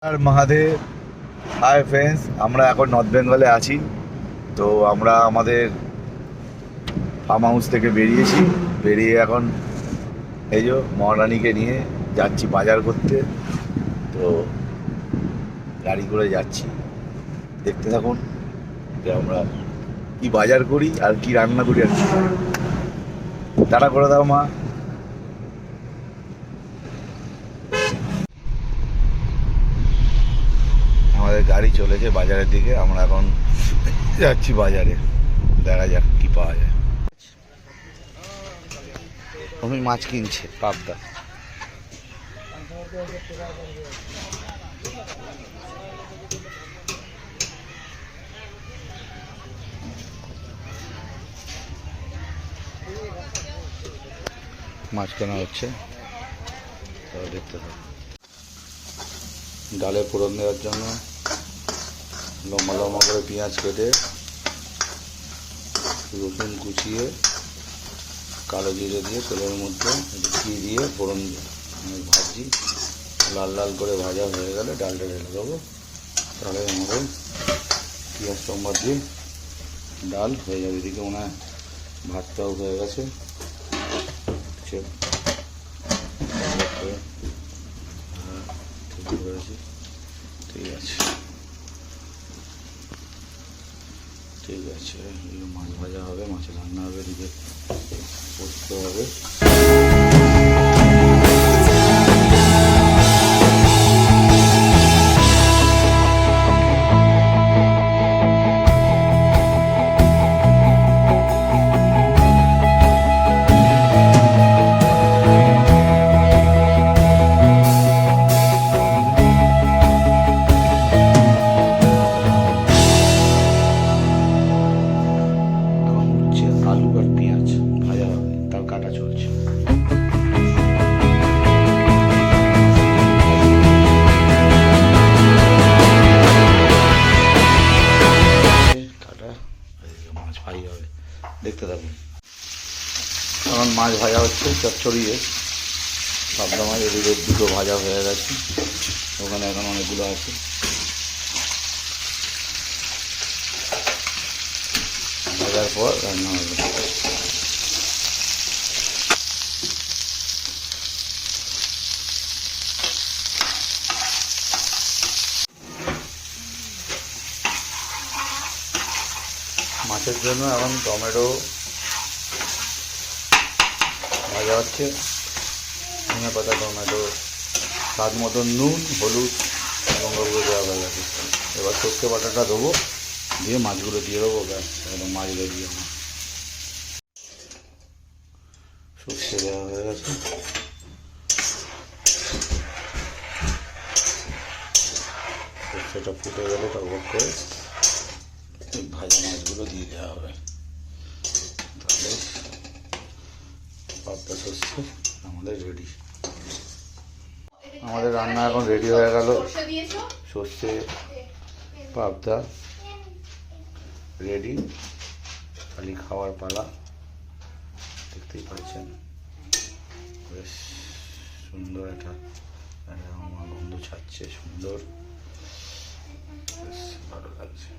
আর Mahadev. Hi friends, আমরা এখন north বেঙ্গলে আছি। তো আমরা আমাদের ফার্ম হাউস থেকে বেরিয়ে এখন এই যে মহারানীকে নিয়ে যাচ্ছি বাজার করতে। তো গাড়ি করে যাচ্ছি, দেখতে থাকুন যে আমরা কি বাজার করি আর কি রান্না করি আর কি। তাড়া করে দাও মা। আমাদের গাড়ি চলেছে বাজারের দিকে, আমরা এখন যাচ্ছি বাজারে, দেখা যাক কি পাওয়া যায়। তুমি মাছ কিনছে পাবদা। মাছ কেনা হচ্ছে, দেখতে থাকুন। ডালে ফোড়ন দেওয়ার জন্য লম্বা লম্বা করে পেঁয়াজ কেটে, রসুন কুচিয়ে, কালো জিরে দিয়ে তেলের মধ্যে ঘি দিয়ে ফোড়ন ভাজি, লাল লাল করে ভাজা হয়ে গেলে ডালটা ঢেলে দেবো। তাহলে আমাদের পেঁয়াজ সম্বার দিয়ে ডাল হয়ে যাবে। এদিকে মনে হয় ভাতটাও হয়ে গেছে। ঠিক আছে, ঠিক আছে। মাছ ভাজা হবে, মাছের রান্না হবে, এদিকে পোস্ত হবে। আলু আর পেঁয়াজ ভাজা হবে, তাও কাটা চলছে। কাটা মাছ ভাজা হবে, দেখতে থাকুন। এখন মাছ ভাজা হচ্ছে চচ্চড়িয়ে পাবদা মাছ। এদিকে দুটো ভাজা হয়ে গেছে, ওখানে এখন অনেকগুলো আছে। ভাজার পর রান্না হবে। মাছের জন্য এখন টমেটো ভাজা হচ্ছে, ধনে পাতা, টমেটো, স্বাদ মতো নুন, হলুদ, লঙ্কা গুঁড়ো দেওয়া হয়ে গেছে। এবার সর্ষে বাটাটা দেবো, দিয়ে মাছগুলো দিয়ে দেবো। ব্যাস, একদম মাছ রেডি আমার। সর্ষে দেওয়া হয়ে গেছে, সর্ষেটা ফুটে গেলে টকবক করে ভাজা মাছগুলো দিয়ে দেওয়া হবে। তাহলে পাবদা সর্ষে আমাদের রেডি। আমাদের রান্না এখন রেডি হয়ে গেল। সর্ষে পাবদা রেডি, খালি খাওয়ার পালা। দেখতেই পাচ্ছেন বেশ সুন্দর একটা গন্ধ ছাড়ছে, সুন্দর, বেশ ভালো লাগছে।